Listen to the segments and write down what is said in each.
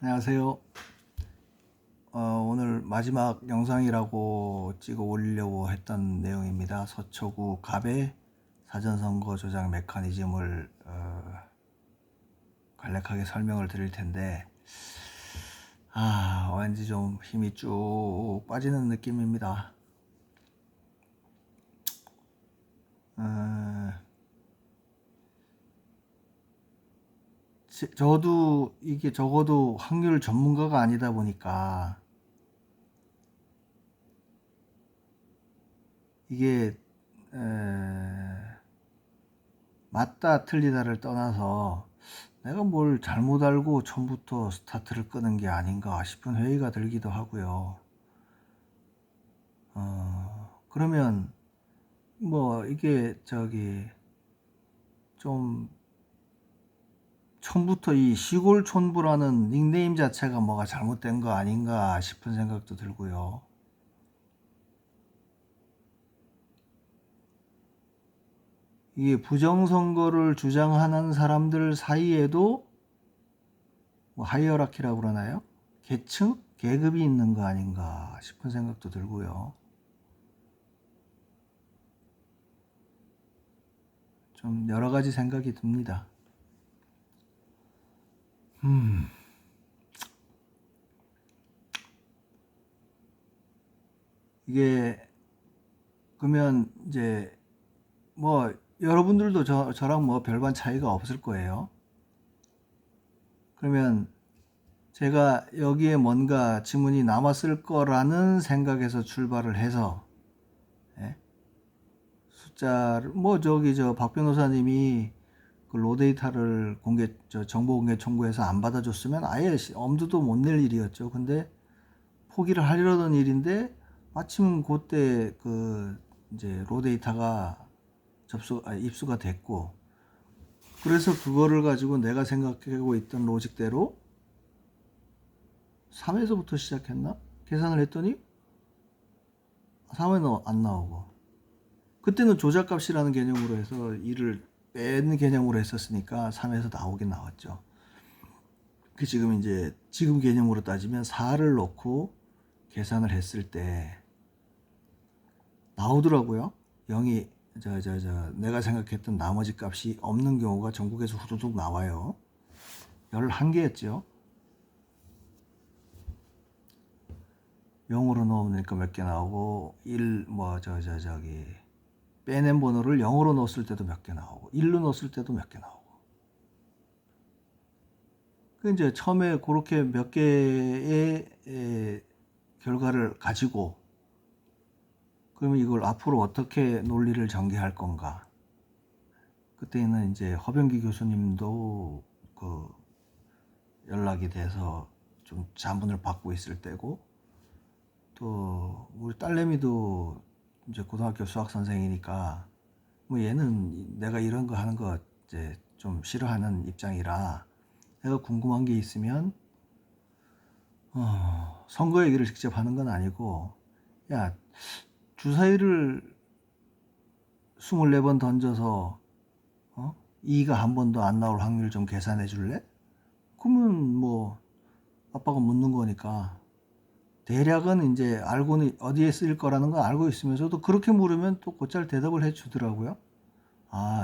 안녕하세요. 오늘 마지막 영상이라고 찍어 올리려고 했던 내용입니다. 서초구 갑의 사전선거 조작 메커니즘을 간략하게 설명을 드릴 텐데, 왠지 좀 힘이 쭉 빠지는 느낌입니다. 저도 이게 적어도 확률 전문가가 아니다 보니까 이게 맞다 틀리다를 떠나서 내가 뭘 잘못 알고 처음부터 스타트를 끄는 게 아닌가 싶은 회의가 들기도 하고요. 그러면 뭐 이게 좀 처음부터 이 시골촌부라는 닉네임 자체가 뭐가 잘못된 거 아닌가 싶은 생각도 들고요. 이게 부정선거를 주장하는 사람들 사이에도 뭐 하이어라키라고 그러나요? 계층? 계급이 있는 거 아닌가 싶은 생각도 들고요. 좀 여러 가지 생각이 듭니다. 이게 그러면 이제 뭐 여러분들도 저랑 뭐 별반 차이가 없을 거예요. 그러면 제가 여기에 뭔가 지문이 남았을 거라는 생각에서 출발을 해서, 예? 숫자를 박 변호사님이 그 로데이터를 정보 공개 청구해서 안 받아줬으면 아예 엄두도 못 낼 일이었죠. 근데 포기를 하려던 일인데 마침 그때 이제 로데이터가 입수가 됐고, 그래서 그거를 가지고 내가 생각하고 있던 로직대로 3에서부터 시작했나? 계산을 했더니 3에는 안 나오고, 그때는 조작값이라는 개념으로 해서 일을 뺀 개념으로 했었으니까 3에서 나오긴 나왔죠. 지금 개념으로 따지면 4를 놓고 계산을 했을 때 나오더라고요. 0이 내가 생각했던 나머지 값이 없는 경우가 전국에서 후두둑 나와요. 11개였죠. 0으로 넣으니까 몇 개 나오고, 빼낸 번호를 0으로 넣었을 때도 몇 개 나오고, 1로 넣었을 때도 몇 개 나오고. 이제 처음에 그렇게 몇 개의 결과를 가지고, 그러면 이걸 앞으로 어떻게 논리를 전개할 건가? 그때는 이제 허병기 교수님도 연락이 돼서 좀 자문을 받고 있을 때고, 또 우리 딸내미도 이제 고등학교 수학 선생이니까 뭐 얘는 내가 이런 거 하는 거 이제 좀 싫어하는 입장이라, 내가 궁금한 게 있으면 선거 얘기를 직접 하는 건 아니고, 야, 주사위를 24번 던져서 2가 한 번도 안 나올 확률 좀 계산해 줄래? 그러면 뭐 아빠가 묻는 거니까 대략은 이제 알고는 어디에 쓰일 거라는 건 알고 있으면서도 그렇게 물으면 또 곧잘 대답을 해 주더라고요.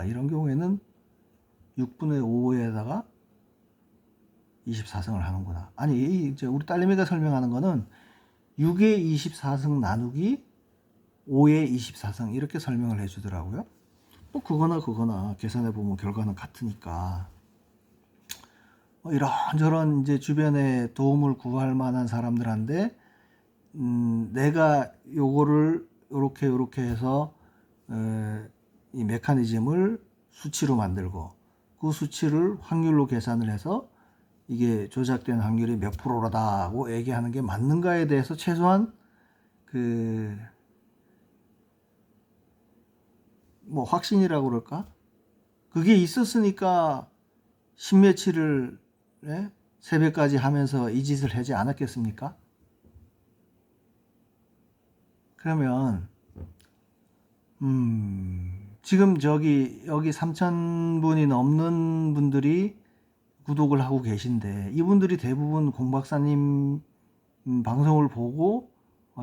이런 경우에는 6분의 5에다가 24승을 하는구나. 아니, 이제 우리 딸내미가 설명하는 거는 6의 24승 나누기 5의 24승 이렇게 설명을 해 주더라고요. 또 그거나 계산해 보면 결과는 같으니까. 이런저런 이제 주변에 도움을 구할 만한 사람들한테 내가 요거를 요렇게 해서 이 메커니즘을 수치로 만들고, 그 수치를 확률로 계산을 해서 이게 조작된 확률이 몇 프로라고 얘기하는 게 맞는가에 대해서 최소한 확신이라고 그럴까? 그게 있었으니까 십몇치를 새벽까지 하면서 이 짓을 하지 않았겠습니까? 그러면 지금 여기 3,000분이 넘는 분들이 구독을 하고 계신데 이분들이 대부분 공 박사님 방송을 보고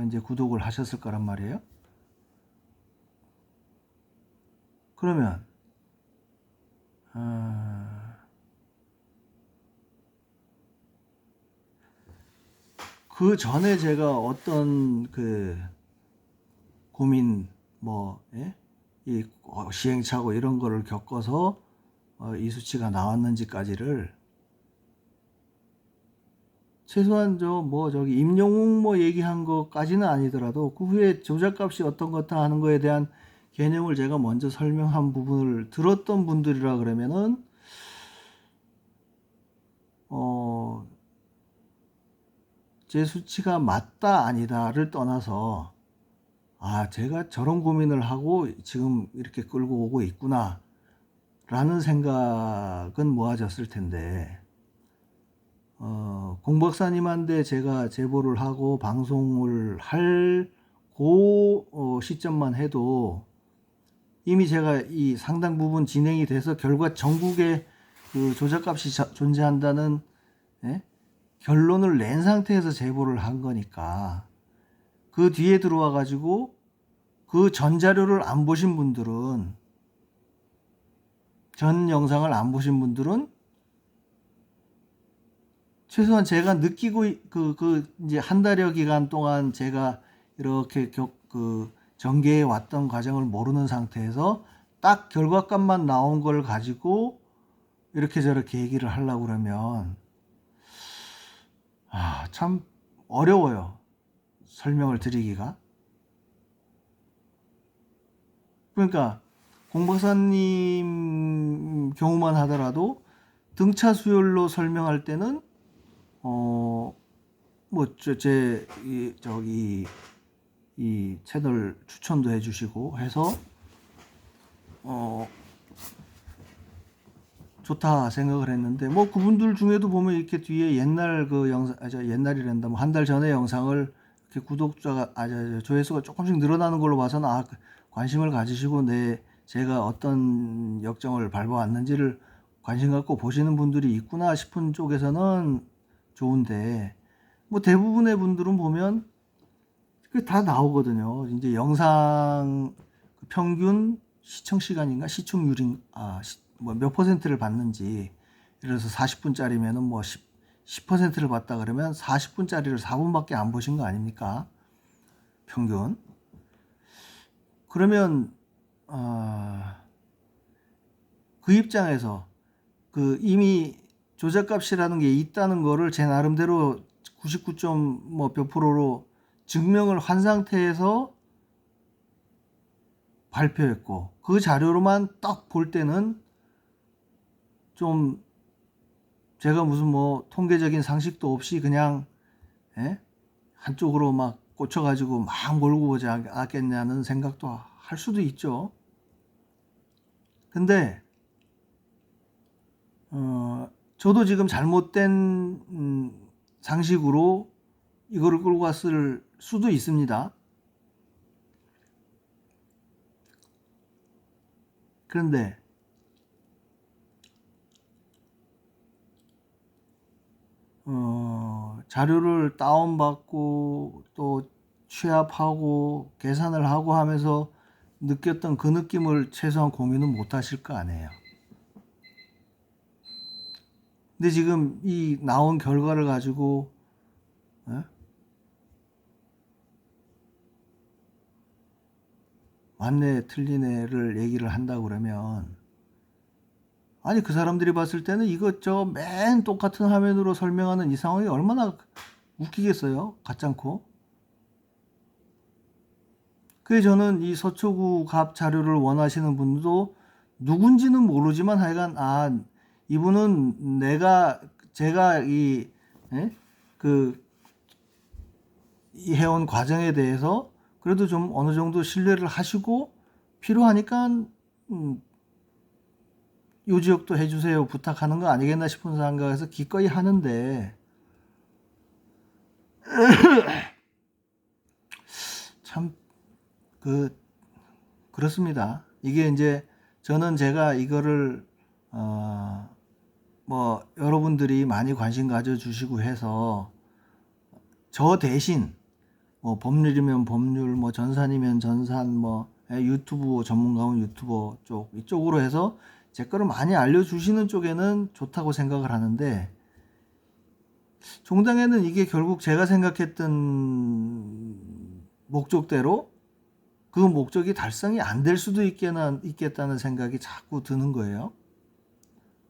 이제 구독을 하셨을 거란 말이에요. 그러면 그 전에 제가 어떤 그 고민 이 시행착오 이런 거를 겪어서 이 수치가 나왔는지까지를 최소한 저기 임영웅 얘기한 것까지는 아니더라도 그 후에 조작값이 어떤 거다 하는 거에 대한 개념을 제가 먼저 설명한 부분을 들었던 분들이라 그러면은 제 수치가 맞다 아니다를 떠나서 제가 저런 고민을 하고 지금 이렇게 끌고 오고 있구나 라는 생각은 모아졌을 텐데 공 박사님한테 제가 제보를 하고 방송을 할 그 시점만 해도 이미 제가 이 상당 부분 진행이 돼서 결과 전국에 그 조작값이 존재한다는 결론을 낸 상태에서 제보를 한 거니까 그 뒤에 들어와 가지고 그 전 자료를 안 보신 분들은 전 영상을 안 보신 분들은 최소한 제가 느끼고 이제 한 달여 기간 동안 제가 이렇게 전개해 왔던 과정을 모르는 상태에서 딱 결과값만 나온 걸 가지고 이렇게 저렇게 얘기를 하려고 그러면 참 어려워요. 설명을 드리기가. 그러니까 공 박사님 경우만 하더라도 등차 수열로 설명할 때는 이 채널 추천도 해주시고 해서 좋다 생각을 했는데 그분들 중에도 보면 이렇게 뒤에 옛날 그 영상 옛날이란다 한 달 전에 영상을 이렇게 구독자가 조회수가 조금씩 늘어나는 걸로 봐서는 관심을 가지시고 제가 어떤 역정을 밟아왔는지를 관심 갖고 보시는 분들이 있구나 싶은 쪽에서는 좋은데 대부분의 분들은 보면 그게 다 나오거든요. 이제 영상 평균 시청 시간인가 시청률인 몇 퍼센트를 받는지 예를 들어서 40분짜리면은 10%를 받다 그러면 40분짜리를 4분밖에 안 보신 거 아닙니까? 평균. 그러면 그 입장에서 이미 조작값이라는 게 있다는 거를 제 나름대로 99. 몇 프로로 증명을 한 상태에서 발표했고 그 자료로만 딱 볼 때는 좀 제가 무슨 통계적인 상식도 없이 그냥 한쪽으로 막 꽂혀가지고 막 몰고 오지 않겠냐는 생각도 할 수도 있죠. 근데 저도 지금 잘못된 상식으로 이거를 끌고 갔을 수도 있습니다. 그런데 자료를 다운받고 또 취합하고 계산을 하고 하면서 느꼈던 그 느낌을 최소한 공유는 못 하실 거 아니에요. 근데 지금 이 나온 결과를 가지고 맞네 틀리네를 얘기를 한다 그러면 그 사람들이 봤을 때는 이거 맨 똑같은 화면으로 설명하는 이 상황이 얼마나 웃기겠어요? 가짜않고. 그래서 저는 이 서초구 갑 자료를 원하시는 분도 누군지는 모르지만 하여간 이분은 제가 이 해온 과정에 대해서 그래도 좀 어느 정도 신뢰를 하시고 필요하니까 요 지역도 해주세요 부탁하는 거 아니겠나 싶은 생각에서 기꺼이 하는데 참 그렇습니다. 이게 이제 저는 제가 이거를 뭐 여러분들이 많이 관심 가져주시고 해서 저 대신 뭐 법률이면 법률, 뭐 전산이면 전산, 뭐 유튜브 전문가면 유튜버 쪽 이쪽으로 해서 제 거를 많이 알려주시는 쪽에는 좋다고 생각을 하는데, 종당에는 이게 결국 제가 생각했던 목적대로 그 목적이 달성이 안 될 수도 있겠다는 생각이 자꾸 드는 거예요.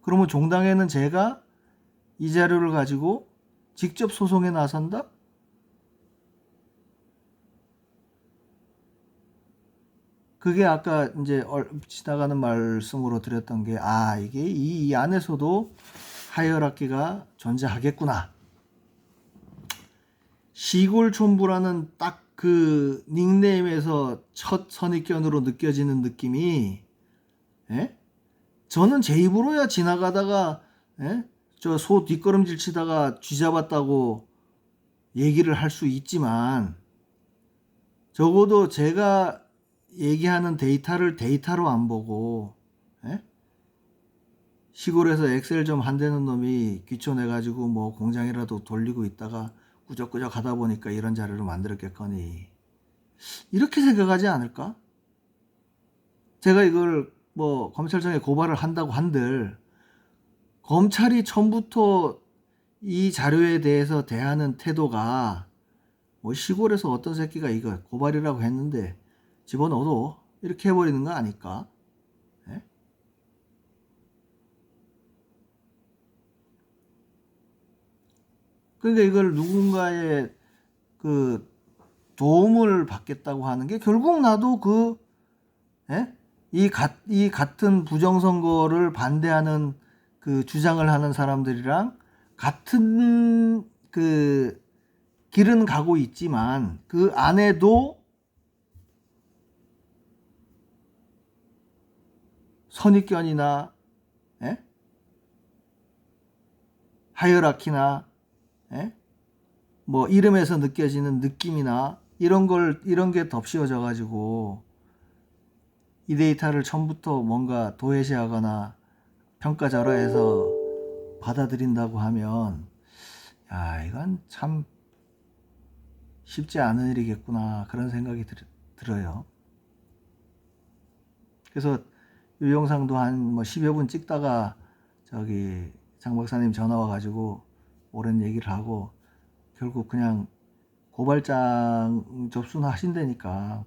그러면 종당에는 제가 이 자료를 가지고 직접 소송에 나선다? 그게 아까 이제 지나가는 말씀으로 드렸던 게, 이게 이 안에서도 하이어라키가 존재하겠구나. 시골촌부라는 딱 그 닉네임에서 첫 선입견으로 느껴지는 느낌이, 예? 저는 제 입으로야 지나가다가, 예? 저 소 뒷걸음질 치다가 쥐 잡았다고 얘기를 할 수 있지만, 적어도 제가 얘기하는 데이터를 데이터로 안 보고, 예? 시골에서 엑셀 좀 한대는 놈이 귀촌해가지고 뭐 공장이라도 돌리고 있다가 꾸적꾸적 하다 보니까 이런 자료를 만들었겠거니, 이렇게 생각하지 않을까? 제가 이걸 뭐 검찰청에 고발을 한다고 한들, 검찰이 처음부터 이 자료에 대해서 대하는 태도가 뭐 시골에서 어떤 새끼가 이거 고발이라고 했는데 집어넣어도 이렇게 해버리는 거 아닐까? 예? 그러니까 이걸 누군가의 그 도움을 받겠다고 하는 게, 결국 나도 예? 이 같은 부정선거를 반대하는 그 주장을 하는 사람들이랑 같은 그 길은 가고 있지만, 그 안에도 선입견이나, 예? 하이어라키나, 예? 뭐 이름에서 느껴지는 느낌이나 이런 게 덮씌워져 가지고 이 데이터를 처음부터 뭔가 도외시하거나 평가절하해서 받아들인다고 하면, 이건 참 쉽지 않은 일이겠구나, 그런 생각이 들어요. 그래서 이 영상도 한 뭐 10여 분 찍다가 저기 장 박사님 전화 와가지고 옳은 얘기를 하고, 결국 그냥 고발장 접수는 하신다니까,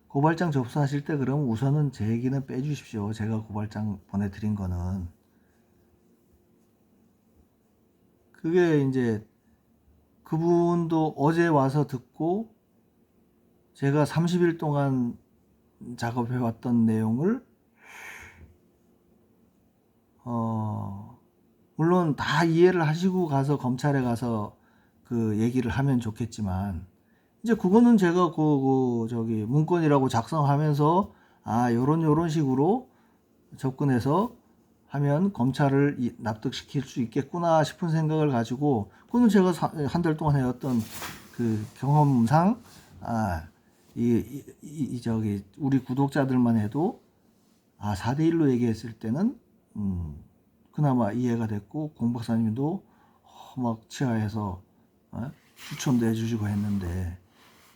고발장 접수하실 때 그럼 우선은 제 얘기는 빼주십시오. 제가 고발장 보내드린 거는. 그게 이제 그분도 어제 와서 듣고, 제가 30일 동안 작업해 왔던 내용을 물론 다 이해를 하시고 가서 검찰에 가서 그 얘기를 하면 좋겠지만, 이제 그거는 제가 저기 문건이라고 작성하면서 요런 식으로 접근해서 하면 검찰을 납득시킬 수 있겠구나 싶은 생각을 가지고, 그거는 제가 한 달 동안 해왔던 그 경험상, 저기 우리 구독자들만 해도 4대1로 얘기했을 때는 그나마 이해가 됐고, 공 박사님도 막 치하해서 추천도 해주시고 했는데,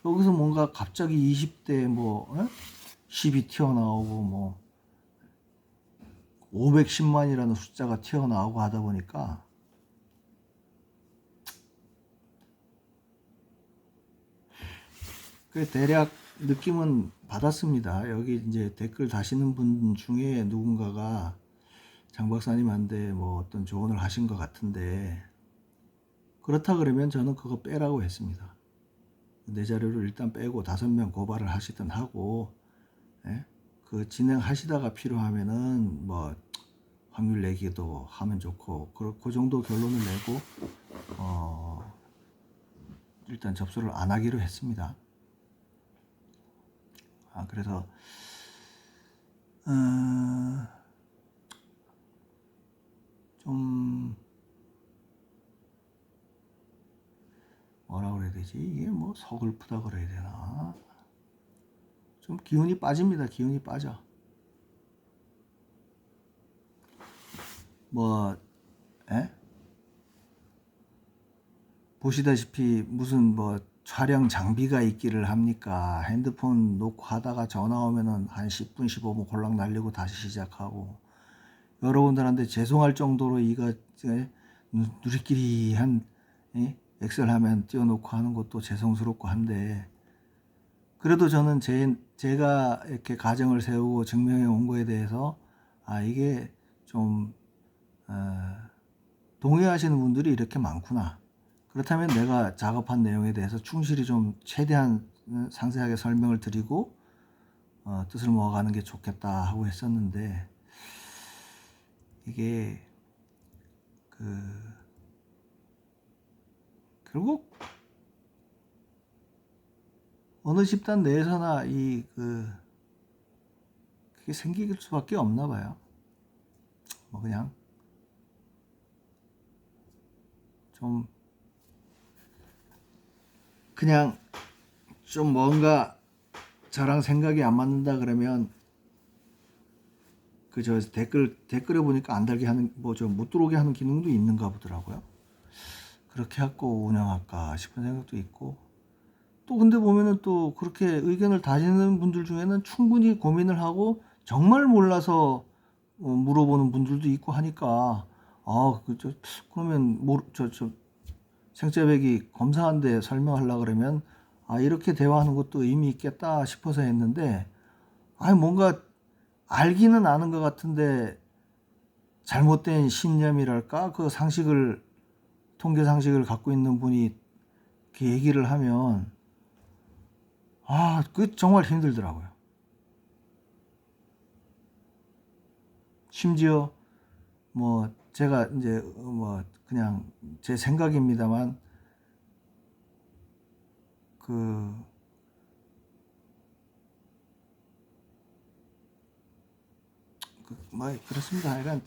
여기서 뭔가 갑자기 20대 뭐 10이 튀어나오고 뭐 510만이라는 숫자가 튀어나오고 하다 보니까, 그 대략 느낌은 받았습니다. 여기 이제 댓글 다시는 분 중에 누군가가 장 박사님한테 뭐 어떤 조언을 하신 것 같은데, 그렇다 그러면 저는 그거 빼라고 했습니다. 내 자료를 일단 빼고 5명 고발을 하시든 하고, 예? 그 진행하시다가 필요하면은 뭐 확률 내기도 하면 좋고, 그 정도 결론을 내고 일단 접수를 안 하기로 했습니다. 그래서 좀 뭐라 그래야 되지? 이게 뭐 서글프다 그래야 되나? 좀 기운이 빠집니다. 기운이 빠져. 뭐 예? 보시다시피 무슨 뭐 촬영 장비가 있기를 합니까? 핸드폰 놓고 하다가 전화 오면은 한 10분 15분 골랑 날리고 다시 시작하고, 여러분들한테 죄송할 정도로 이거 누리끼리 한 엑셀 화면 띄워놓고 하는 것도 죄송스럽고 한데, 그래도 저는 제가 이렇게 가정을 세우고 증명해 온 거에 대해서 이게 좀 동의하시는 분들이 이렇게 많구나. 그렇다면 내가 작업한 내용에 대해서 충실히 좀 최대한 상세하게 설명을 드리고 뜻을 모아가는 게 좋겠다 하고 했었는데, 이게 결국 어느 집단 내에서나 그게 생길 수밖에 없나 봐요. 뭐 그냥 좀 뭔가 저랑 생각이 안 맞는다 그러면 저 댓글에 보니까 안 달게 하는 뭐 좀 못 들어오게 하는 기능도 있는가 보더라고요. 그렇게 갖고 운영할까 싶은 생각도 있고, 또 근데 보면은 또 그렇게 의견을 다지는 분들 중에는 충분히 고민을 하고 정말 몰라서 물어보는 분들도 있고 하니까, 그러면 생태백이 검사한데 설명하려 그러면 이렇게 대화하는 것도 의미 있겠다 싶어서 했는데, 뭔가 알기는 아는 것 같은데 잘못된 신념이랄까, 그 통계 상식을 갖고 있는 분이 이렇게 얘기를 하면 그 정말 힘들더라고요. 심지어 뭐 제가 이제 뭐 그냥 제 생각입니다만, 뭐 그렇습니다. 하여간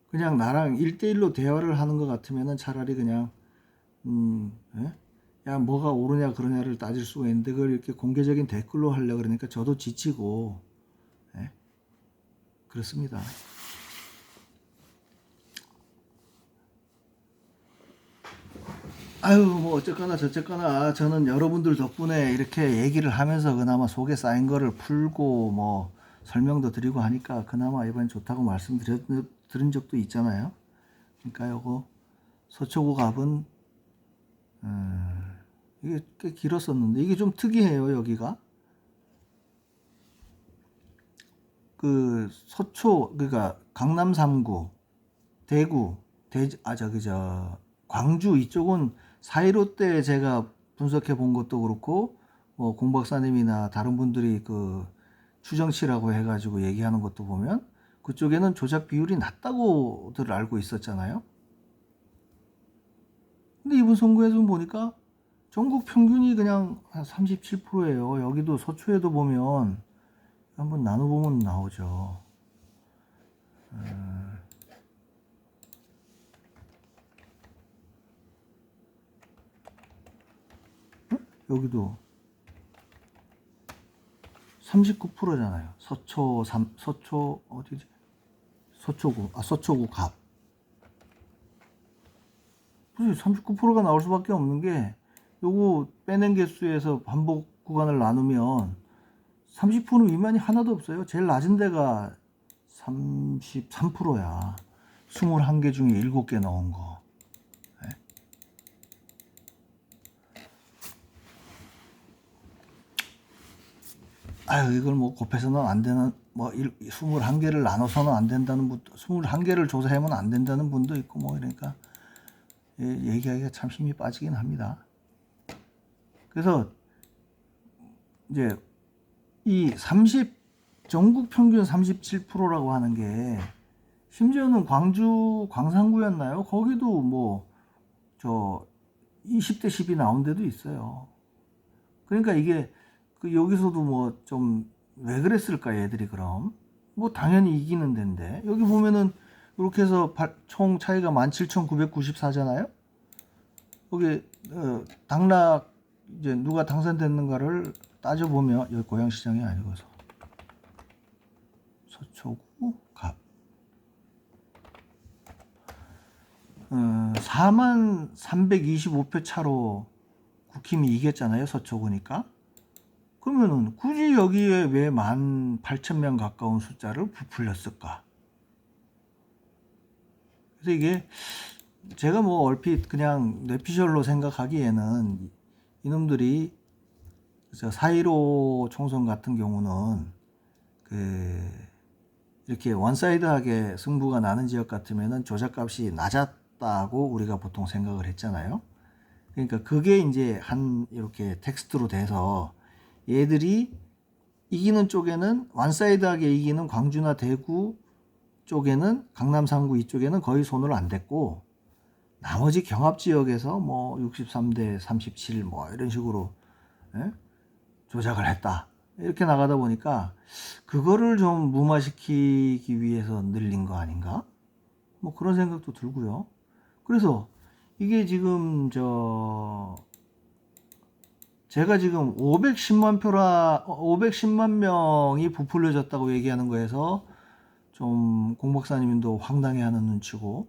그냥 나랑 1대1로 대화를 하는 것 같으면은 차라리 그냥 예? 야 뭐가 옳으냐 그러냐를 따질 수가 있는데, 그걸 이렇게 공개적인 댓글로 하려고 그러니까 저도 지치고, 예? 그렇습니다. 뭐 어쨌거나 저쨌거나 저는 여러분들 덕분에 이렇게 얘기를 하면서 그나마 속에 쌓인 거를 풀고 뭐 설명도 드리고 하니까 그나마 이번엔 좋다고 말씀드린 적도 있잖아요. 그러니까 요거 서초구 갑은 이게 꽤 길었었는데, 이게 좀 특이해요. 여기가 그러니까 강남 3구, 대구, 광주 이쪽은 4.15 때 제가 분석해 본 것도 그렇고, 뭐 공 박사님이나 다른 분들이 그 추정치라고 해가지고 얘기하는 것도 보면 그쪽에는 조작 비율이 낮다고들 알고 있었잖아요. 근데 이번 선거에서 보니까 전국 평균이 그냥 한 37%예요. 여기도 서초에도 보면 한번 나눠보면 나오죠. 여기도 39%잖아요. 서초 어디지? 서초구 갑. 39%가 나올 수밖에 없는 게, 요거 빼낸 개수에서 반복 구간을 나누면 30% 미만이 하나도 없어요. 제일 낮은 데가 33%야. 21개 중에 7개 넣은 거. 이걸 뭐 곱해서는 안 되는, 뭐 21개를 나눠서는 안 된다는 분, 21개를 조사하면 안 된다는 분도 있고, 뭐 이러니까 얘기하기가 참 힘이 빠지긴 합니다. 그래서 이제 이 전국 평균 37%라고 하는 게, 심지어는 광주 광산구였나요? 거기도 뭐 20대 10이 나온 데도 있어요. 그러니까 이게 여기서도 뭐 좀 왜 그랬을까 얘들이. 그럼 뭐 당연히 이기는 데인데, 여기 보면은 이렇게 해서 총 차이가 17,994잖아요. 여기 당락 이제 누가 당선됐는가를 따져보면, 여기 고양시장이 아니고서 서초구 갑 4325표 차로 국힘이 이겼잖아요. 서초구니까. 그러면은 굳이 여기에 왜 18,000명 가까운 숫자를 부풀렸을까? 그래서 이게 제가 뭐 얼핏 그냥 뇌피셜로 생각하기에는 이놈들이 4.15 총선 같은 경우는 이렇게 원사이드하게 승부가 나는 지역 같으면은 조작값이 낮았다고 우리가 보통 생각을 했잖아요. 그러니까 그게 이제 이렇게 텍스트로 돼서 얘들이 이기는 쪽에는 원사이드하게 이기는 광주나 대구 쪽에는 강남 3구 이쪽에는 거의 손을 안 댔고 나머지 경합 지역에서 뭐 63대 37 뭐 이런 식으로 조작을 했다. 이렇게 나가다 보니까 그거를 좀 무마시키기 위해서 늘린 거 아닌가? 뭐 그런 생각도 들고요. 그래서 이게 지금 제가 지금 510만 명이 부풀려졌다고 얘기하는 거에서 좀 공 박사님도 황당해하는 눈치고,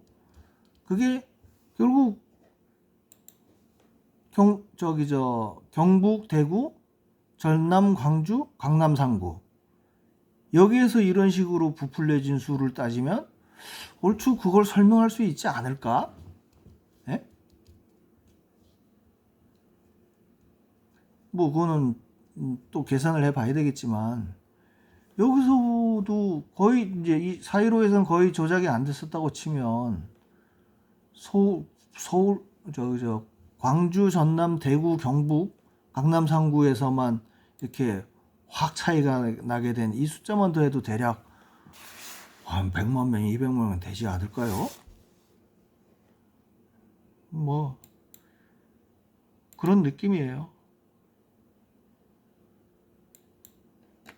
그게 결국 경북, 대구, 전남, 광주, 강남 3구 여기에서 이런 식으로 부풀려진 수를 따지면 얼추 그걸 설명할 수 있지 않을까? 예? 뭐 그거는 또 계산을 해봐야 되겠지만 여기서도 거의 이제 이 4.15에서는 거의 조작이 안 됐었다고 치면 서울, 광주, 전남, 대구, 경북, 강남 3구에서만 이렇게 확 차이가 나게 된 이 숫자만 더해도 대략 한 100만 명, 200만 명 되지 않을까요? 뭐 그런 느낌이에요.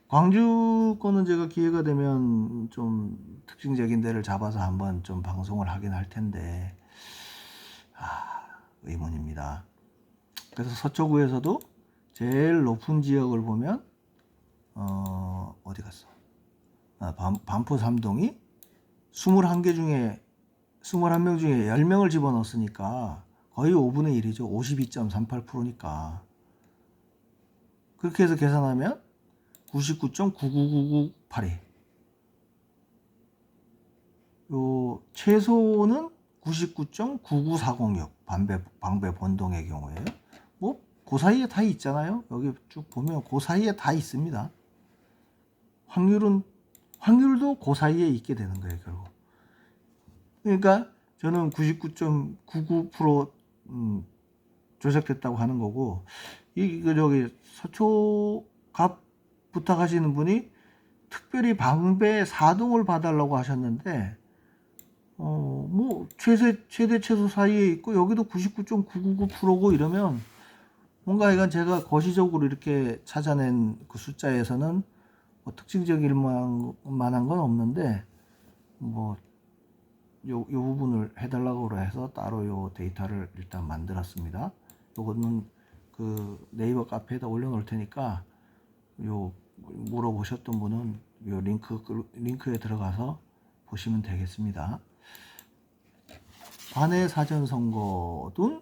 광주 거는 제가 기회가 되면 좀 특징적인 데를 잡아서 한번 좀 방송을 하긴 할 텐데 의문입니다. 그래서 서초구에서도 제일 높은 지역을 보면 어디 갔어? 반포 3동이 21개 중에 21명 중에 10명을 집어넣었으니까 거의 5분의 1이죠. 52.38%니까. 그렇게 해서 계산하면 99.99998이. 요 최소는 99.99406 방배 본동의 경우에요. 뭐 그 사이에 다 있잖아요. 여기 쭉 보면 그 사이에 다 있습니다. 확률도 그 사이에 있게 되는 거예요, 결국. 그러니까 저는 99.99% 조작됐다고 하는 거고, 저기 서초갑 부탁하시는 분이 특별히 방배 4동을 봐달라고 하셨는데, 뭐 최대 최소 사이에 있고 여기도 99.999%고 이러면 뭔가 이건 제가 거시적으로 이렇게 찾아낸 그 숫자에서는 뭐 특징적일 만한 건 없는데 뭐 요 부분을 해달라고 해서 따로 요 데이터를 일단 만들었습니다. 요거는 그 네이버 카페에다 올려놓을 테니까 요 물어보셨던 분은 요 링크에 들어가서 보시면 되겠습니다. 관내 사전선거든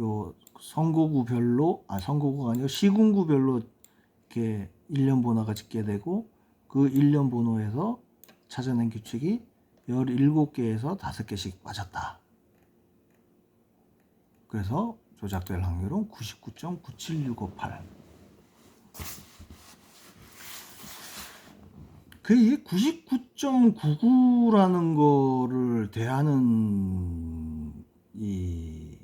요 선거구가 아니고 시군구별로 이렇게 일련 번호가 집계되고 그 일련 번호에서 찾아낸 규칙이 17개에서 5개씩 빠졌다. 그래서 조작될 확률은 99.97658. 그 99.99라는 거를 대하는 이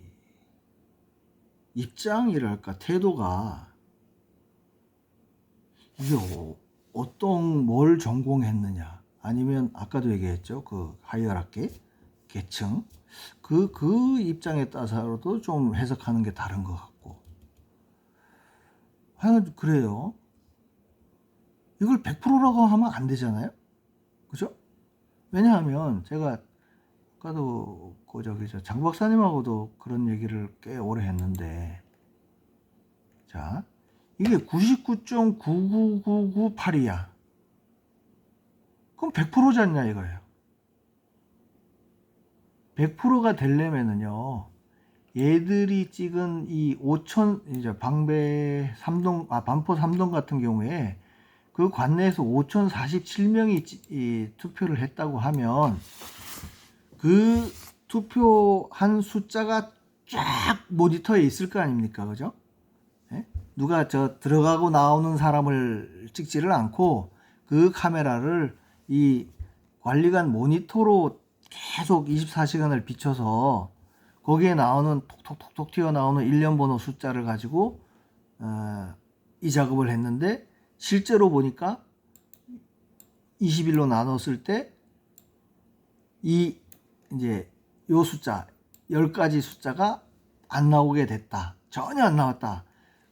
입장이랄까 태도가 이게 뭘 전공했느냐 아니면 아까도 얘기했죠 그 하이어라키 계층 그 입장에 따라서도 좀 해석하는 게 다른 것 같고 하여간 그래요. 이걸 100%라고 하면 안 되잖아요. 그죠? 왜냐하면 제가 아까도 장 박사님하고도 그런 얘기를 꽤 오래 했는데 자 이게 99.99998이야. 그럼 100%지 않냐 이거예요. 100%가 되려면은요, 얘들이 찍은 이 이제 반포 3동 같은 경우에 그 관내에서 5,047명이 투표를 했다고 하면 그 투표한 숫자가 쫙 모니터에 있을 거 아닙니까? 그죠? 예? 누가 들어가고 나오는 사람을 찍지를 않고 그 카메라를 이 관리관 모니터로 계속 24시간을 비춰서 거기에 나오는 톡톡톡톡 튀어나오는 일련 번호 숫자를 가지고 이 작업을 했는데, 실제로 보니까 20일로 나눴을 때 이제 요 숫자 10가지 숫자가 안 나오게 됐다. 전혀 안 나왔다.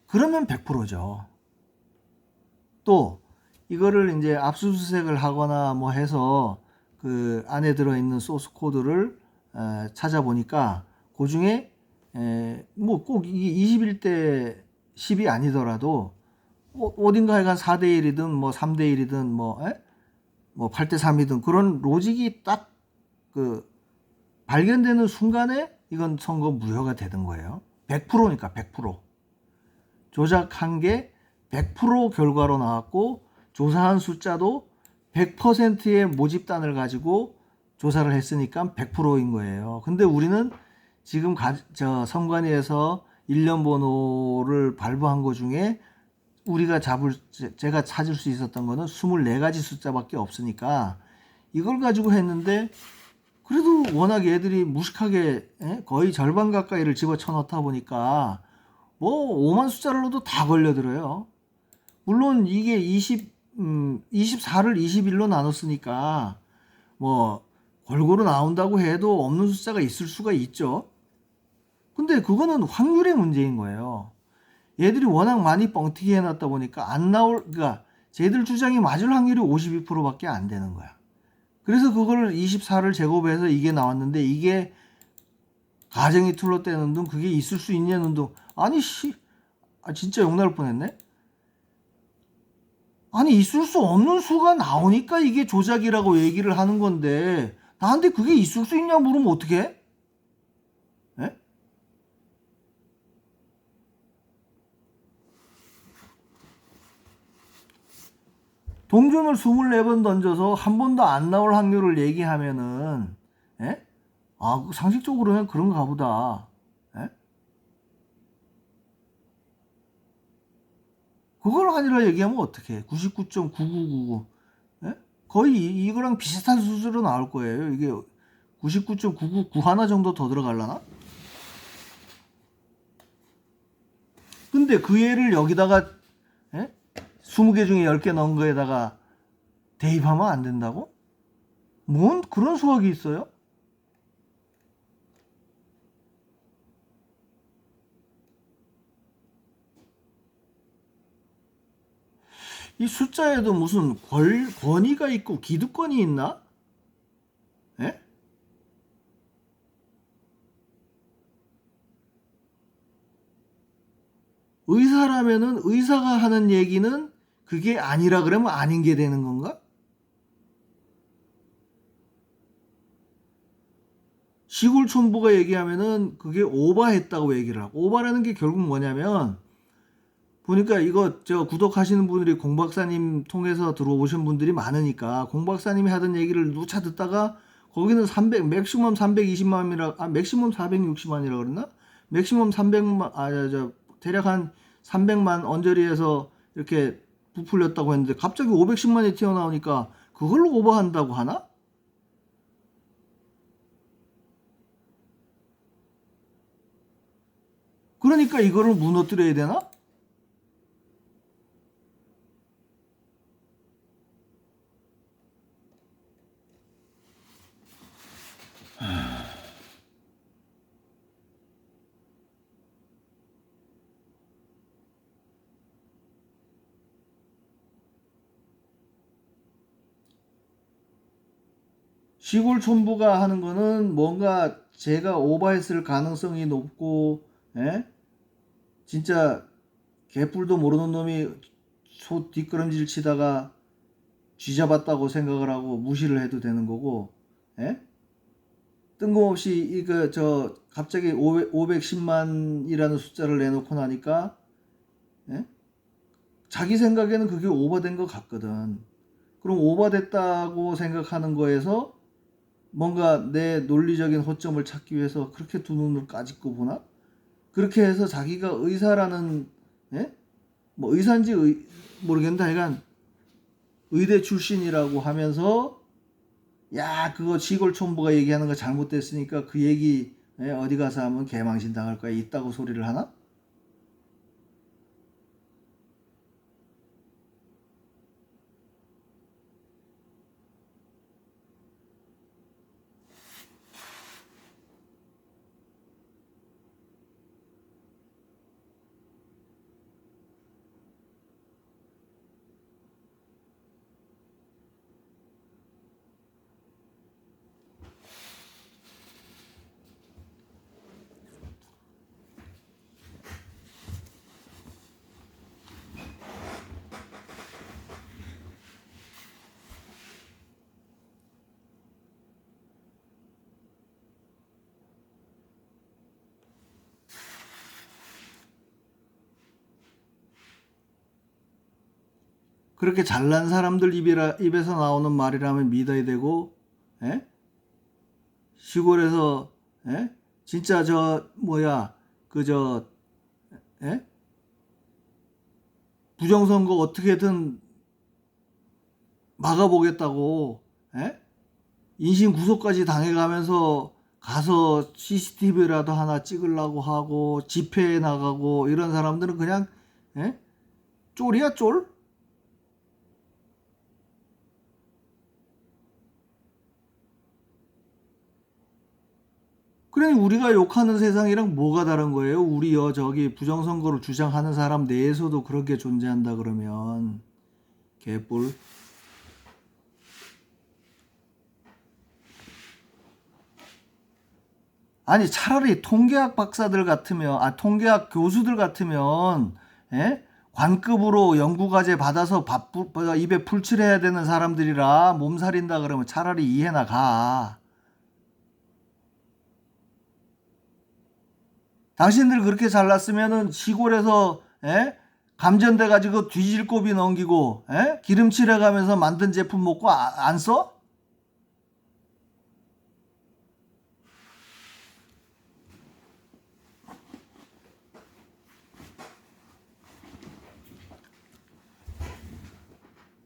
그러면 100%죠. 또 이거를 이제 압수수색을 하거나 뭐 해서 그 안에 들어있는 소스 코드를 찾아보니까 그 중에 뭐 꼭 이게 21대 10이 아니더라도 어딘가에 간 4대 1이든 뭐 3대 1이든 뭐 8대 3이든 그런 로직이 딱 그 발견되는 순간에 이건 선거 무효가 되는 거예요. 100%니까 100%. 조작한 게 100% 결과로 나왔고, 조사한 숫자도 100%의 모집단을 가지고 조사를 했으니까 100%인 거예요. 근데 우리는 지금 선관위에서 일련 번호를 발부한 것 중에 제가 찾을 수 있었던 거는 24가지 숫자밖에 없으니까 이걸 가지고 했는데, 그래도 워낙 얘들이 무식하게 거의 절반 가까이를 집어쳐 넣다 보니까 뭐 5만 숫자를 넣어도 다 걸려들어요. 물론 이게 24를 21로 나눴으니까 뭐 골고루 나온다고 해도 없는 숫자가 있을 수가 있죠. 근데 그거는 확률의 문제인 거예요. 얘들이 워낙 많이 뻥튀기 해놨다 보니까 그러니까 쟤들 주장이 맞을 확률이 52%밖에 안 되는 거야. 그래서 그걸 24를 제곱해서 이게 나왔는데, 이게 가정이 틀렸다는 둥, 그게 있을 수 있냐는 둥. 아니 진짜 욕 나올 뻔했네. 아니 있을 수 없는 수가 나오니까 이게 조작이라고 얘기를 하는 건데, 나한테 그게 있을 수 있냐 물으면 어떡해? 예? 동전을 24번 던져서 한 번도 안 나올 확률을 얘기하면은, 예? 상식적으로는 그런가 보다. 예? 그걸 아니라 얘기하면 어떡해? 99.9999. 예? 거의 이거랑 비슷한 수준으로 나올 거예요. 이게 99.999 하나 정도 더 들어갈라나? 근데 그 얘를 여기다가 20개 중에 10개 넣은 거에다가 대입하면 안 된다고? 뭔 그런 수학이 있어요? 이 숫자에도 무슨 권위가 있고 기득권이 있나? 예? 의사라면은 의사가 하는 얘기는 그게 아니라 그러면 아닌 게 되는 건가? 시골 촌부가 얘기하면은 그게 오바했다고 얘기를 하고, 오바라는 게 결국 뭐냐면, 보니까 이거 구독하시는 분들이 공 박사님 통해서 들어오신 분들이 많으니까 공 박사님이 하던 얘기를 누차 듣다가 거기는 맥시멈 320만이라 맥시멈 460만이라 그랬나? 맥시멈 300만 대략 한 300만 언저리에서 이렇게 부풀렸다고 했는데 갑자기 510만이 튀어나오니까 그걸로 오버한다고 하나? 그러니까 이거를 무너뜨려야 되나? 시골 촌부가 하는 거는 뭔가 제가 오버했을 가능성이 높고, 예? 진짜 개뿔도 모르는 놈이 소 뒷걸음질 치다가 쥐잡았다고 생각을 하고 무시를 해도 되는 거고, 예? 뜬금없이 이거 저 갑자기 510만이라는 숫자를 내놓고 나니까 예? 자기 생각에는 그게 오버된 것 같거든. 그럼 오버됐다고 생각하는 거에서 뭔가 내 논리적인 허점을 찾기 위해서 그렇게 두 눈을 까짓고 보나? 그렇게 해서 자기가 의사라는 예? 뭐 의사인지 모르겠는데 하여간 의대 출신이라고 하면서 야 그거 시골 촌부가 얘기하는 거 잘못됐으니까 그 얘기 예? 어디 가서 하면 개망신 당할 거야 있다고 소리를 하나? 그렇게 잘난 사람들 입에서 나오는 말이라면 믿어야 되고 예? 시골에서 예? 진짜 저 뭐야 그저 예? 부정선거 어떻게든 막아보겠다고 예? 인신구속까지 당해가면서 가서 CCTV라도 하나 찍으려고 하고 집회에 나가고 이런 사람들은 그냥 예? 쫄이야 쫄? 그래 우리가 욕하는 세상이랑 뭐가 다른 거예요? 우리요 저기 부정선거를 주장하는 사람 내에서도 그렇게 존재한다 그러면 개뿔. 아니 차라리 통계학 박사들 같으면 통계학 교수들 같으면 예? 관급으로 연구과제 받아서 입에 풀칠해야 되는 사람들이라 몸살인다 그러면 차라리 이해나 가. 당신들 그렇게 잘났으면은 시골에서 예? 감전돼 가지고 뒤질고비 넘기고 예? 기름칠해 가면서 만든 제품 먹고 안 써?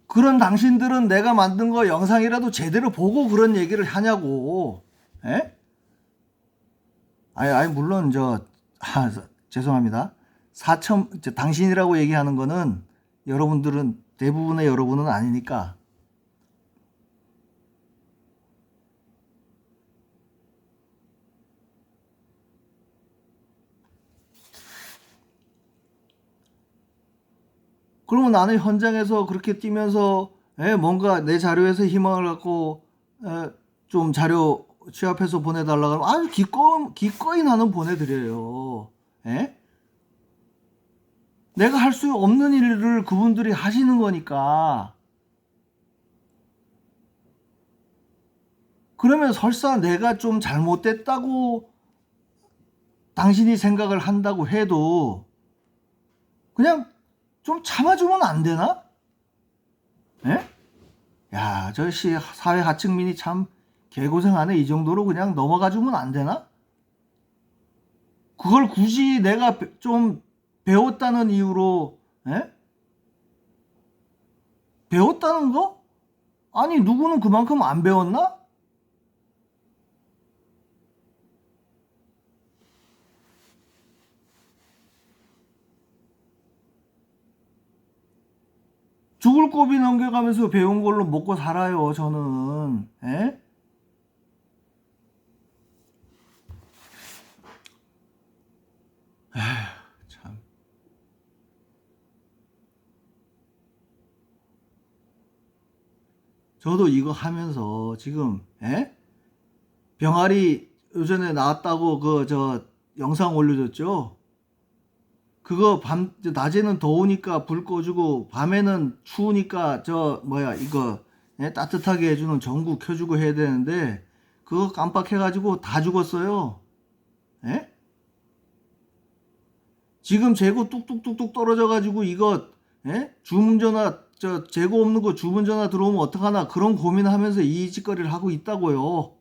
그런 당신들은 내가 만든 거 영상이라도 제대로 보고 그런 얘기를 하냐고. 예? 아니 물론 죄송합니다. 당신이라고 얘기하는 거는 여러분들은 대부분의 여러분은 아니니까. 그러면 나는 현장에서 그렇게 뛰면서 뭔가 내 자료에서 희망을 갖고 좀 자료 취합해서 보내달라 그러면 아주 기꺼이 나는 보내드려요. 에? 내가 할 수 없는 일을 그분들이 하시는 거니까. 그러면 설사 내가 좀 잘못됐다고 당신이 생각을 한다고 해도 그냥 좀 참아주면 안 되나? 예? 야, 저 사회 하층민이 참 개고생하네. 이 정도로 그냥 넘어가주면 안 되나? 그걸 굳이 내가 좀 배웠다는 이유로 예? 배웠다는 거? 아니 누구는 그만큼 안 배웠나? 죽을 고비 넘겨가면서 배운 걸로 먹고 살아요 저는. 에? 에휴, 참. 저도 이거 하면서 지금 병아리 요전에 나왔다고 영상 올려줬죠. 그거 낮에는 더우니까 불 꺼주고 밤에는 추우니까 이거 따뜻하게 해주는 전구 켜주고 해야 되는데 그거 깜빡해가지고 다 죽었어요. 예? 지금 재고 뚝뚝뚝뚝 떨어져가지고 이거 예? 주문전화 재고 없는 거 주문전화 들어오면 어떡하나 그런 고민하면서 이 짓거리를 하고 있다고요.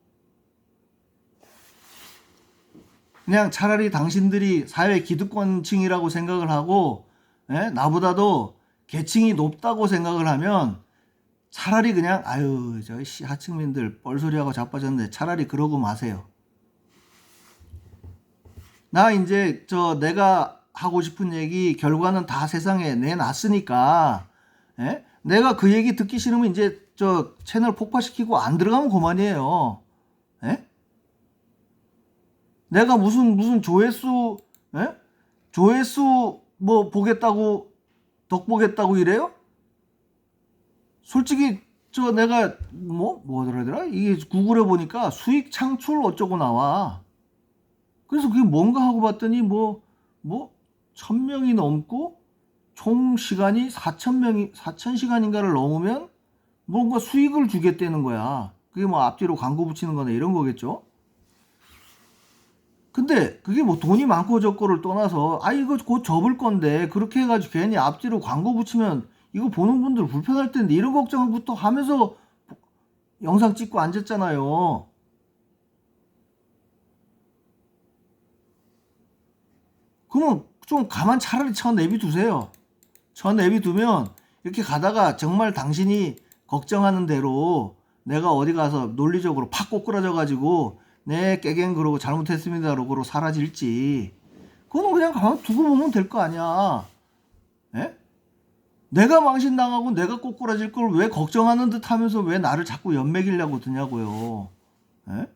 그냥 차라리 당신들이 사회 기득권층이라고 생각을 하고 예? 나보다도 계층이 높다고 생각을 하면 차라리 그냥 아유 저 하층민들 뻘소리하고 자빠졌는데 차라리 그러고 마세요. 나 이제 내가 하고 싶은 얘기 결과는 다 세상에 내놨으니까 예? 내가 그 얘기 듣기 싫으면 이제 채널 폭파시키고 안 들어가면 그만이에요. 예? 내가 무슨 조회수 예? 조회수 뭐 보겠다고 덕 보겠다고 이래요? 솔직히 내가 뭐더라 이게 구글에 보니까 수익 창출 어쩌고 나와. 그래서 그게 뭔가 하고 봤더니 뭐 1000명이 넘고 총 시간이 4000시간인가를 넘으면 뭔가 수익을 주겠다는 거야. 그게 뭐 앞뒤로 광고 붙이는 거나 이런 거겠죠. 근데 그게 뭐 돈이 많고 적고를 떠나서 이거 곧 접을 건데 그렇게 해가지고 괜히 앞뒤로 광고 붙이면 이거 보는 분들 불편할 텐데 이런 걱정부터 하면서 영상 찍고 앉았잖아요. 그러면 좀 가만 차라리 내비두세요. 내비두면 이렇게 가다가 정말 당신이 걱정하는 대로 내가 어디 가서 논리적으로 팍 꼬꾸라져 가지고 네 깨갱 그러고 잘못했습니다 그러고 사라질지 그거는 그냥 가만 두고 보면 될 거 아니야. 예? 내가 망신당하고 내가 꼬꾸라질 걸 왜 걱정하는 듯 하면서 왜 나를 자꾸 연맥이려고 드냐고요. 예?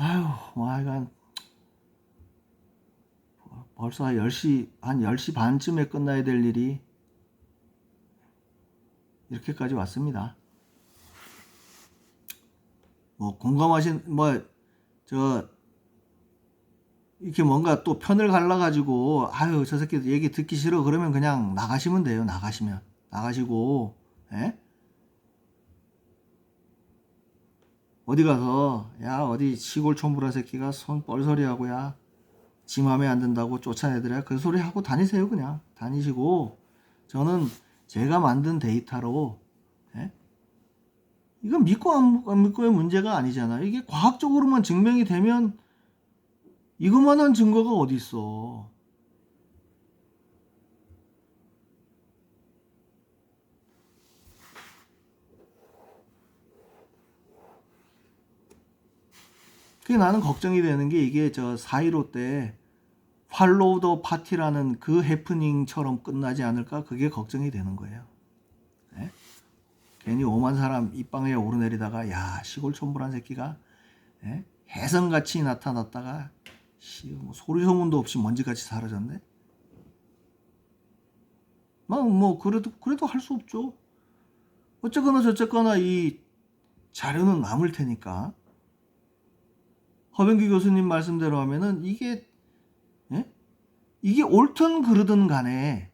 아휴, 하여간 벌써 한 10시 반쯤에 끝나야 될 일이 이렇게까지 왔습니다. 공감하신 이렇게 뭔가 또 편을 갈라가지고 아유 저 새끼 얘기 듣기 싫어 그러면 그냥 나가시면 돼요. 나가시고 예? 어디 가서 야 어디 시골 촌부라 새끼가 손 뻘소리하고 야지 맘에 안 든다고 쫓아내더라 그 소리 하고 다니세요. 그냥 다니시고 저는 제가 만든 데이터로 예? 이건 믿고 안 믿고의 문제가 아니잖아요. 이게 과학적으로만 증명이 되면 이것만한 증거가 어디 있어. 그게 나는 걱정이 되는 게 이게 4.15 때 팔로우 더 파티라는 그 해프닝처럼 끝나지 않을까 그게 걱정이 되는 거예요. 네? 괜히 5만 사람 입방에 오르내리다가 야 시골 촌부란 새끼가 예? 혜성같이 나타났다가 뭐 소리 소문도 없이 먼지같이 사라졌네. 그래도 할 수 없죠. 어쨌거나 저쨌거나 이 자료는 남을 테니까 허병기 교수님 말씀대로 하면은 이게 예? 이게 옳든 그르든 간에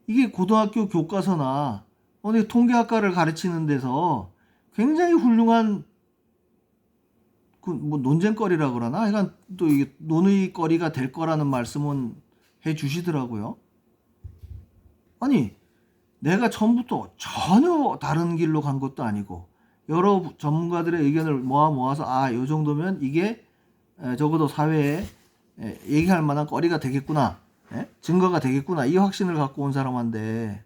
이게 고등학교 교과서나 어느 통계학과를 가르치는 데서 굉장히 훌륭한 논쟁거리라 그러나 하여간 또 이게 논의거리가 될 거라는 말씀은 해 주시더라고요. 아니 내가 처음부터 전혀 다른 길로 간 것도 아니고 여러 전문가들의 의견을 모아서 요 정도면 이게 적어도 사회에 얘기할 만한 거리가 되겠구나, 증거가 되겠구나 이 확신을 갖고 온 사람한테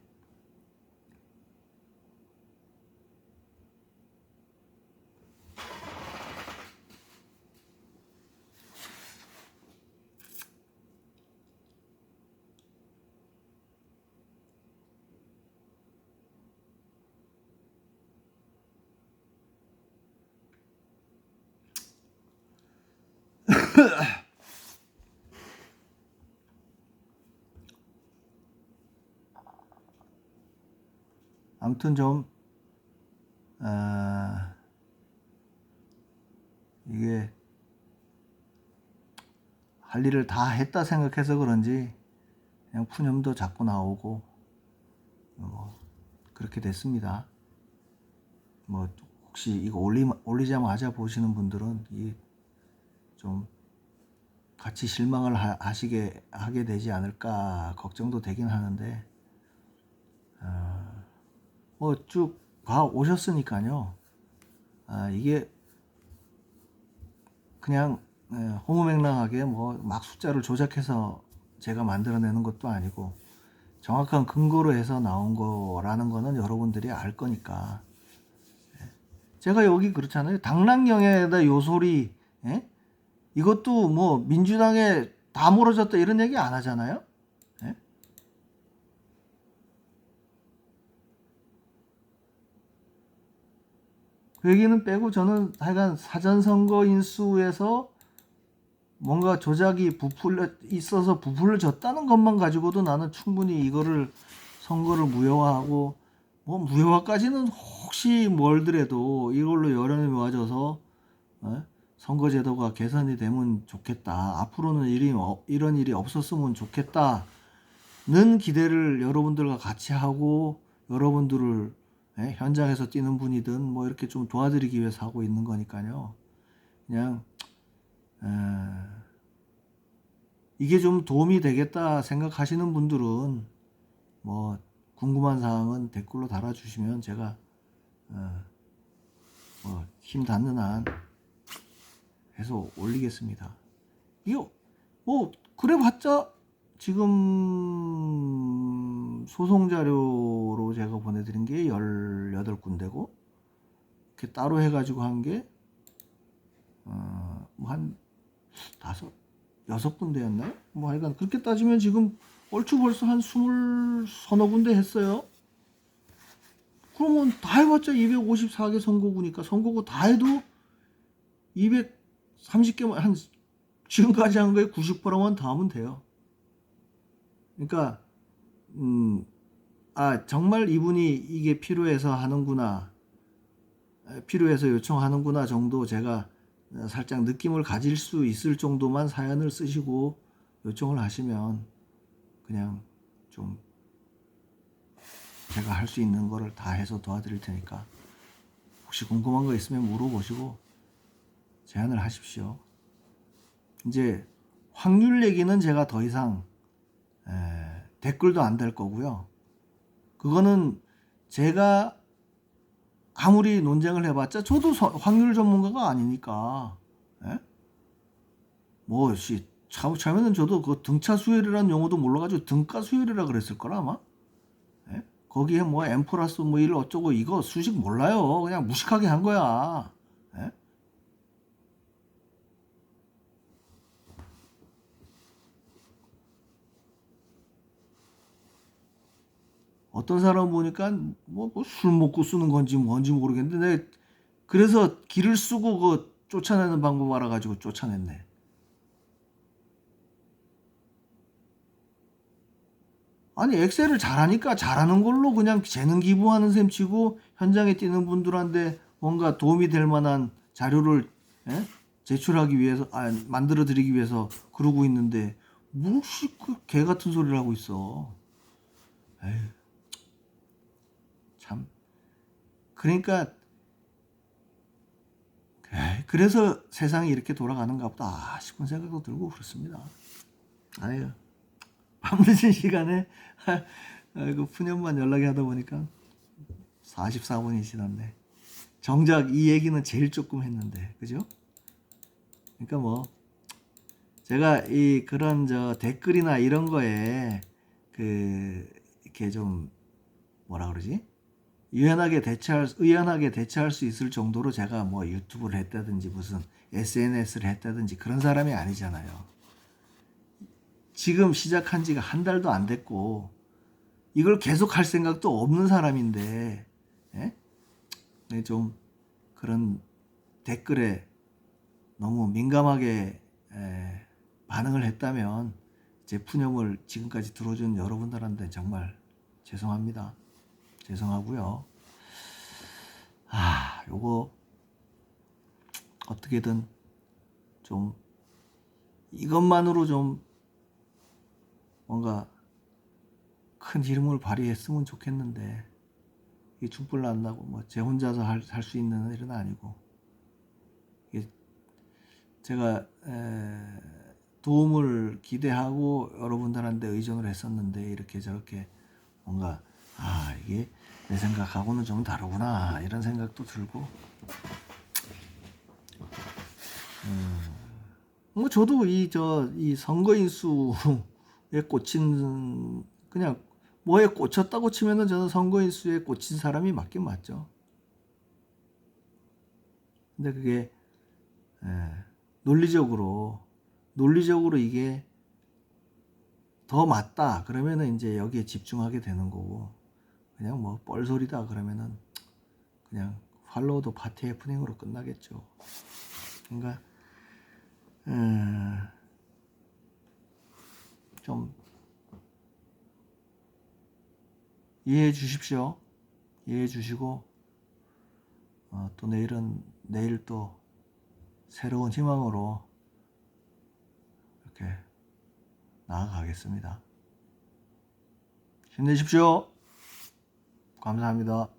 아무튼 좀 아, 이게 할 일을 다 했다 생각해서 그런지 그냥 푸념도 자꾸 나오고 그렇게 됐습니다. 뭐 혹시 이거 올리자마자 보시는 분들은 좀 같이 실망을 하게 되지 않을까 걱정도 되긴 하는데 뭐 쭉 봐 오셨으니까요. 이게 그냥 허무맹랑하게 뭐 막 숫자를 조작해서 제가 만들어내는 것도 아니고 정확한 근거로 해서 나온 거라는 거는 여러분들이 알 거니까. 제가 여기 그렇잖아요. 당락령에다 요소리, 예? 이것도 뭐 민주당에 다 몰아졌다 이런 얘기 안 하잖아요. 예? 그 얘기는 빼고 저는 하여간 사전선거 인수에서 뭔가 조작이 있어서 부풀려졌다는 것만 가지고도 나는 충분히 이거를 선거를 무효화하고 뭐 무효화까지는 혹시 멀더라도 이걸로 여론이 모아져서 선거제도가 개선이 되면 좋겠다. 앞으로는 이런 일이 없었으면 좋겠다는 기대를 여러분들과 같이 하고 여러분들을 현장에서 뛰는 분이든 뭐 이렇게 좀 도와드리기 위해서 하고 있는 거니까요. 그냥 이게 좀 도움이 되겠다 생각하시는 분들은 뭐 궁금한 사항은 댓글로 달아주시면 제가 뭐힘 닿는 한 해서 올리겠습니다. 이거 뭐 그래봤자 지금 소송 자료로 제가 보내드린 게 18군데고 이렇게 따로 해가지고 한 게 뭐 한 6군데였나요? 뭐 하여간 그렇게 따지면 지금 얼추 벌써 한 20서너 군데 했어요. 그러면 다 해봤자 254개 선거구니까 선거구 다 해도 230개만 한 지금까지 한 거에 90%만 더 하면 돼요. 그러니까 정말 이분이 이게 필요해서 하는구나, 필요해서 요청하는구나 정도 제가 살짝 느낌을 가질 수 있을 정도만 사연을 쓰시고 요청을 하시면 그냥 좀 제가 할 수 있는 거를 다 해서 도와드릴 테니까 혹시 궁금한 거 있으면 물어보시고 제안을 하십시오. 이제 확률 얘기는 제가 더 이상 댓글도 안 달 거고요. 그거는 제가 아무리 논쟁을 해봤자 저도 확률 전문가가 아니니까. 예? 뭐 처음에는 저도 그 등차 수열이라는 용어도 몰라가지고 등가 수열이라 그랬을 거라 아마. 예? 거기에 뭐 M 플러스 뭐 1 어쩌고 이거 수식 몰라요. 그냥 무식하게 한 거야. 예? 어떤 사람 보니까 뭐 술 먹고 쓰는 건지 뭔지 모르겠는데 내가 그래서 기를 쓰고 그 쫓아내는 방법 알아가지고 쫓아냈네. 아니 엑셀을 잘하니까 잘하는 걸로 그냥 재능 기부하는 셈 치고 현장에 뛰는 분들한테 뭔가 도움이 될 만한 자료를 제출하기 위해서 만들어 드리기 위해서 그러고 있는데 무엇이 그 개 같은 소리를 하고 있어. 에휴, 참. 그러니까 그래서 세상이 이렇게 돌아가는가 보다 싶은 생각도 들고 그렇습니다. 아유, 밤늦은 시간에 그 푸념만 연락이 하다 보니까 44분이 지났네. 정작 이 얘기는 제일 조금 했는데, 그죠? 그러니까 뭐 제가 그런 댓글이나 이런 거에 이렇게 좀 뭐라 그러지? 의연하게 대처할 수 있을 정도로 제가 뭐 유튜브를 했다든지 무슨 SNS를 했다든지 그런 사람이 아니잖아요. 지금 시작한 지가 한 달도 안 됐고 이걸 계속 할 생각도 없는 사람인데 예? 네, 좀 그런 댓글에 너무 민감하게 반응을 했다면 제 푸념을 지금까지 들어준 여러분들한테 정말 죄송합니다. 죄송하고요. 요거 어떻게든 좀 이것만으로 좀 뭔가 큰 힘을 발휘했으면 좋겠는데, 이게 죽불 난다고 뭐 제 혼자서 할 수 있는 일은 아니고, 이게 제가 도움을 기대하고 여러분들한테 의존을 했었는데, 이렇게 저렇게 뭔가 이게 내 생각하고는 좀 다르구나 이런 생각도 들고, 뭐 저도 이 선거인 수에 꽂힌, 그냥 뭐에 꽂혔다고 치면은 저는 선거인 수에 꽂힌 사람이 맞긴 맞죠. 근데 그게 논리적으로 이게 더 맞다 그러면은 이제 여기에 집중하게 되는 거고, 그냥 뭐 뻘소리다 그러면은 그냥 팔로우 더 파티 해프닝으로 끝나겠죠. 그러니까 좀 이해해 주십시오. 이해해 주시고, 또 내일 또 새로운 희망으로 이렇게 나아가겠습니다. 힘내십시오. 감사합니다.